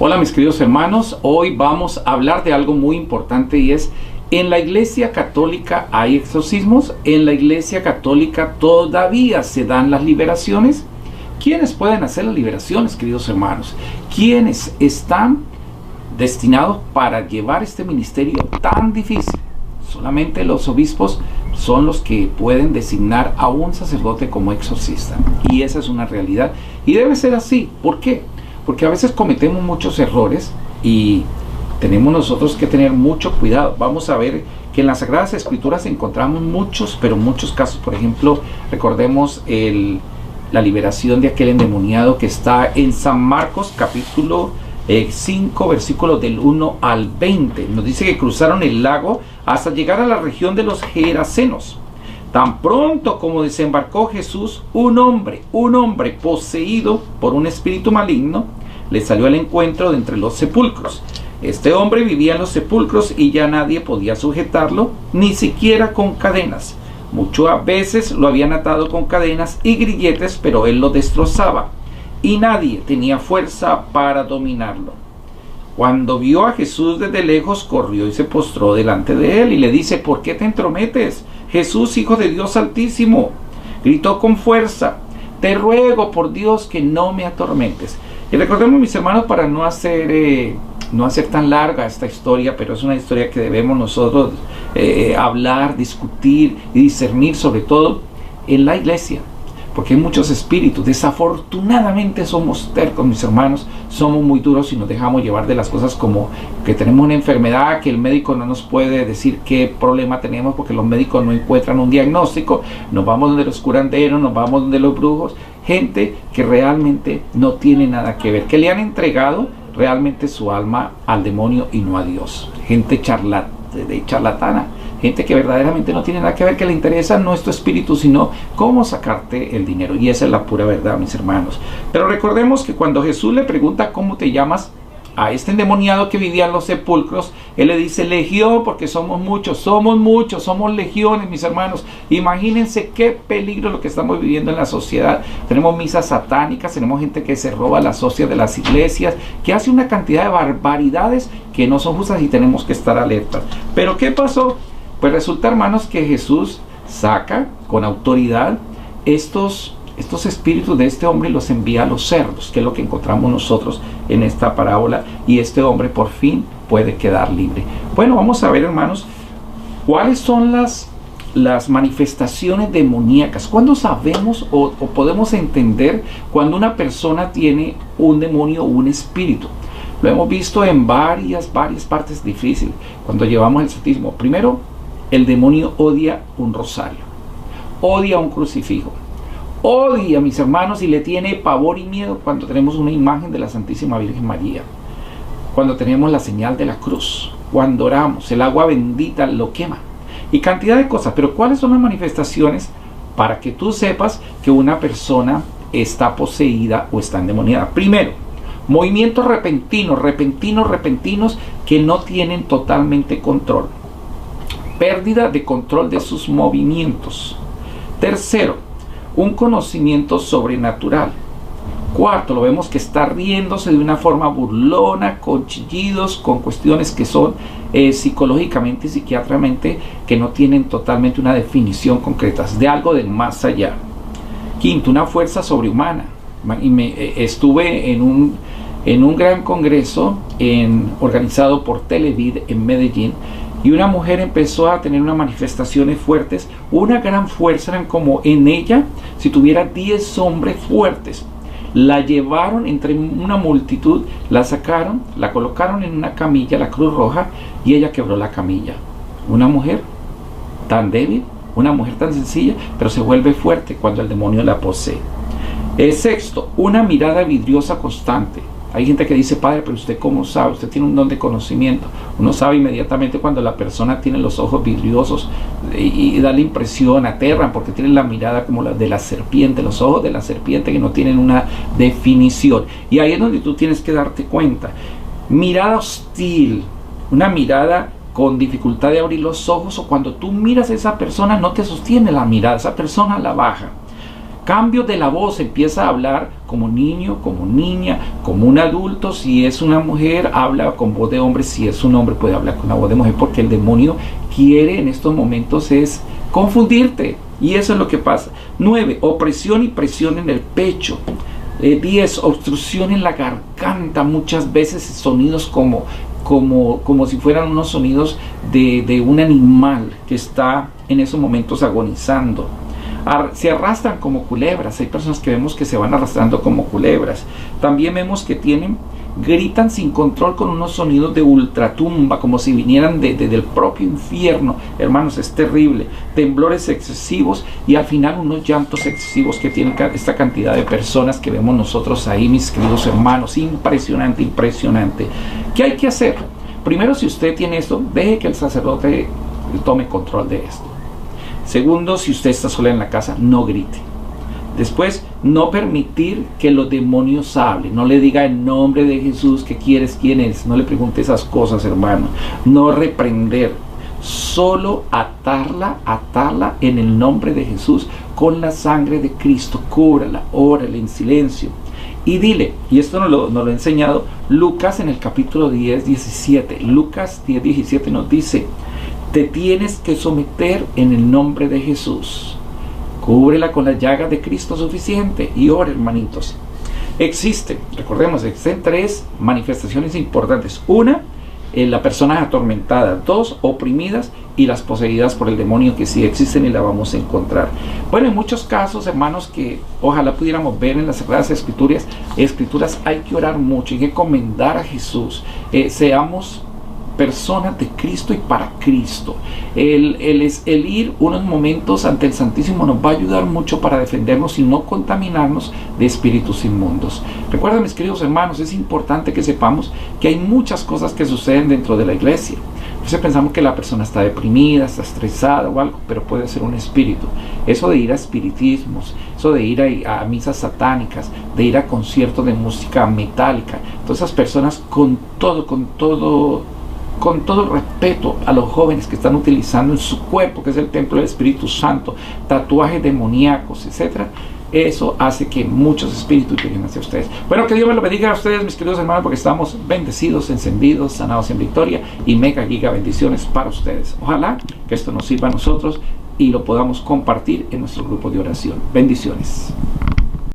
Hola mis queridos hermanos, hoy vamos a hablar de algo muy importante y es: ¿en la Iglesia Católica hay exorcismos? ¿En la Iglesia Católica todavía se dan las liberaciones? ¿Quiénes pueden hacer las liberaciones, queridos hermanos? ¿Quiénes están destinados para llevar este ministerio tan difícil? Solamente los obispos son los que pueden designar a un sacerdote como exorcista, y esa es una realidad y debe ser así. ¿Por qué? Porque a veces cometemos muchos errores y tenemos nosotros que tener mucho cuidado. Vamos a ver que en las Sagradas Escrituras encontramos muchos casos. Por ejemplo, recordemos la liberación de aquel endemoniado que está en San Marcos capítulo 5, versículos del 1 al 20. Nos dice que cruzaron el lago hasta llegar a la región de los Gerasenos. Tan pronto como desembarcó Jesús, un hombre poseído por un espíritu maligno le salió al encuentro de entre los sepulcros. Este hombre vivía en los sepulcros y ya nadie podía sujetarlo, ni siquiera con cadenas. Muchas veces lo habían atado con cadenas y grilletes, pero él lo destrozaba y nadie tenía fuerza para dominarlo. Cuando vio a Jesús desde lejos, corrió y se postró delante de él y le dice: ¿por qué te entrometes, Jesús, Hijo de Dios Altísimo? Gritó con fuerza: te ruego por Dios que no me atormentes. Y recordemos, mis hermanos, para no hacer tan larga esta historia, pero es una historia que debemos nosotros hablar, discutir y discernir, sobre todo en la iglesia, porque hay muchos espíritus. Desafortunadamente somos tercos, mis hermanos, somos muy duros y nos dejamos llevar de las cosas, como que tenemos una enfermedad que el médico no nos puede decir qué problema tenemos porque los médicos no encuentran un diagnóstico. Nos vamos donde los curanderos, nos vamos donde los brujos, gente que realmente no tiene nada que ver, que le han entregado realmente su alma al demonio y no a Dios. Gente charlatana, gente que verdaderamente no tiene nada que ver, que le interesa no es tu espíritu, sino cómo sacarte el dinero. Y esa es la pura verdad, mis hermanos. Pero recordemos que cuando Jesús le pregunta ¿cómo te llamas?, a este endemoniado que vivía en los sepulcros, él le dice Legión, porque somos muchos, somos legiones, mis hermanos. Imagínense qué peligro lo que estamos viviendo en la sociedad. Tenemos misas satánicas, tenemos gente que se roba las socias de las iglesias, que hace una cantidad de barbaridades que no son justas y tenemos que estar alertas. Pero ¿qué pasó? Pues resulta, hermanos, que Jesús saca con autoridad estos espíritus de este hombre y los envía a los cerdos, que es lo que encontramos nosotros en esta parábola, y este hombre por fin puede quedar libre. Bueno, vamos a ver, hermanos, cuáles son las manifestaciones demoníacas. ¿Cuándo sabemos o podemos entender cuando una persona tiene un demonio o un espíritu? Lo hemos visto en varias partes difíciles cuando llevamos el santísimo. Primero, el demonio odia un rosario, odia un crucifijo, odia, mis hermanos, y le tiene pavor y miedo cuando tenemos una imagen de la Santísima Virgen María, cuando tenemos la señal de la cruz, cuando oramos, el agua bendita lo quema, y cantidad de cosas. Pero ¿cuáles son las manifestaciones para que tú sepas que una persona está poseída o está endemoniada? Primero, movimientos repentinos que no tienen totalmente control, pérdida de control de sus movimientos. Tercero, un conocimiento sobrenatural. Cuarto, lo vemos que está riéndose de una forma burlona, con chillidos, con cuestiones que son psicológicamente y psiquiátricamente que no tienen totalmente una definición concreta, de algo del más allá. Quinto, una fuerza sobrehumana. Estuve en un gran congreso organizado por Televid en Medellín, y una mujer empezó a tener unas manifestaciones fuertes, una gran fuerza. Eran como en ella, si tuviera 10 hombres fuertes. La llevaron entre una multitud, la sacaron, la colocaron en una camilla, la Cruz Roja, y ella quebró la camilla. Una mujer tan débil, una mujer tan sencilla, pero se vuelve fuerte cuando el demonio la posee. El sexto, una mirada vidriosa constante. Hay gente que dice: padre, pero usted ¿cómo sabe? Usted tiene un don de conocimiento. Uno sabe inmediatamente cuando la persona tiene los ojos vidriosos y da la impresión, aterran, porque tienen la mirada como la de la serpiente, los ojos de la serpiente que no tienen una definición. Y ahí es donde tú tienes que darte cuenta. Mirada hostil, una mirada con dificultad de abrir los ojos, o cuando tú miras a esa persona no te sostiene la mirada, esa persona la baja. Cambio de la voz, empieza a hablar como niño, como niña, como un adulto. Si es una mujer, habla con voz de hombre. Si es un hombre, puede hablar con una voz de mujer, porque el demonio quiere en estos momentos es confundirte, y eso es lo que pasa. 9, opresión y presión en el pecho. 10, obstrucción en la garganta, muchas veces sonidos como si fueran unos sonidos de un animal que está en esos momentos agonizando. Se arrastran como culebras. Hay personas que vemos que se van arrastrando como culebras. También vemos que gritan sin control con unos sonidos de ultratumba, como si vinieran del propio infierno. Hermanos, es terrible. Temblores excesivos y al final unos llantos excesivos que tienen esta cantidad de personas que vemos nosotros ahí, mis queridos hermanos. Impresionante, impresionante. ¿Qué hay que hacer? Primero, si usted tiene esto, deje que el sacerdote tome control de esto. Segundo, si usted está sola en la casa, no grite. Después, no permitir que los demonios hablen. No le diga en nombre de Jesús que quieres, quién es. No le pregunte esas cosas, hermano. No reprender. Solo atarla en el nombre de Jesús con la sangre de Cristo. Cúbrala, órale en silencio. Y dile, y esto nos lo ha enseñado Lucas en el capítulo 10, 17. Lucas 10, 17 nos dice: te tienes que someter en el nombre de Jesús. Cúbrela con las llagas de Cristo suficiente. Y ora, hermanitos. Recordemos, existen 3 manifestaciones importantes. Una, la persona atormentada. 2, oprimidas, y las poseídas por el demonio, que sí existen y la vamos a encontrar. Bueno, en muchos casos, hermanos, que ojalá pudiéramos ver en las Sagradas Escrituras, hay que orar mucho, hay que encomendar a Jesús. Seamos personas de Cristo y para Cristo. El ir unos momentos ante el Santísimo nos va a ayudar mucho para defendernos y no contaminarnos de espíritus inmundos. Recuerden, mis queridos hermanos, es importante que sepamos que hay muchas cosas que suceden dentro de la iglesia. Entonces pensamos que la persona está deprimida, está estresada o algo, pero puede ser un espíritu. Eso de ir a espiritismos, eso de ir a misas satánicas, de ir a conciertos de música metálica, todas esas personas con todo el respeto a los jóvenes que están utilizando en su cuerpo, que es el templo del Espíritu Santo, tatuajes demoníacos, etcétera, eso hace que muchos espíritus lleguen hacia ustedes. Bueno, que Dios me lo bendiga a ustedes, mis queridos hermanos, porque estamos bendecidos, encendidos, sanados en victoria, y mega giga bendiciones para ustedes. Ojalá que esto nos sirva a nosotros y lo podamos compartir en nuestro grupo de oración. Bendiciones.